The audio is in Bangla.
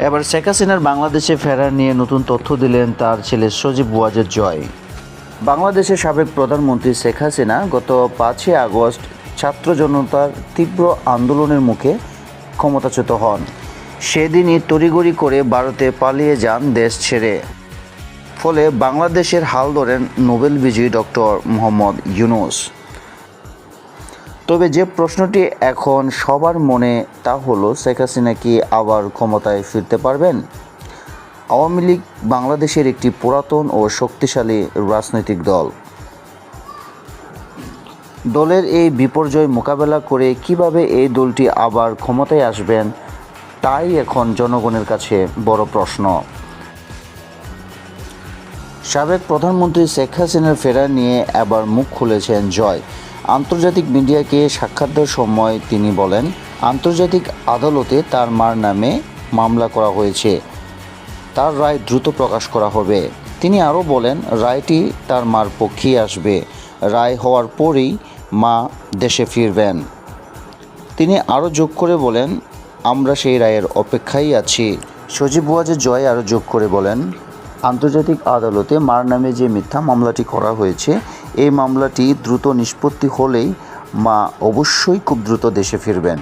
এবার শেখ হাসিনার বাংলাদেশে ফেরা নিয়ে নতুন তথ্য দিলেন তার ছেলে সজীব ওয়াজেদ জয়। বাংলাদেশের সাবেক প্রধানমন্ত্রী শেখ হাসিনা গত 5ই আগস্ট ছাত্র জনতার তীব্র আন্দোলনের মুখে ক্ষমতাচ্যুত হন। সেদিনই তড়িঘড়ি করে ভারতে পালিয়ে যান দেশ ছেড়ে। ফলে বাংলাদেশের হাল ধরেন নোবেল বিজয়ী ডক্টর মোহাম্মদ ইউনূস। তবে যে প্রশ্নটি এখন সবার মনে তা হলো, শেখ হাসিনা কি আবার ক্ষমতায় ফিরতে পারবেন? আওয়ামী লীগ বাংলাদেশের একটি পুরাতন ও শক্তিশালী রাজনৈতিক দল। দলের এই বিপর্যয় মোকাবেলা করে কিভাবে এই দলটি আবার ক্ষমতায় আসবেন, তাই এখন জনগণের কাছে বড় প্রশ্ন। সাবেক প্রধানমন্ত্রী শেখ হাসিনার ফেরা নিয়ে এবার মুখ খুলেছেন জয়। আন্তর্জাতিক মিডিয়াকে সাক্ষাৎ দেওয়ার সময় তিনি বলেন, আন্তর্জাতিক আদালতে তার মার নামে মামলা করা হয়েছে, তার রায় দ্রুত প্রকাশ করা হবে। তিনি আরও বলেন, রায়টি তার মার পক্ষেই আসবে। রায় হওয়ার পরেই মা দেশে ফিরবেন। তিনি আরও যোগ করে বলেন, আমরা সেই রায়ের অপেক্ষায় আছি। সজীব ওয়াজেদ জয় আরও যোগ করে বলেন, আন্তর্জাতিক আদালতে মার নামে যে মিথ্যা মামলাটি করা হয়েছে, এই মামলাটি দ্রুত নিষ্পত্তি হলেই মা অবশ্যই খুব দ্রুত দেশে ফিরবেন।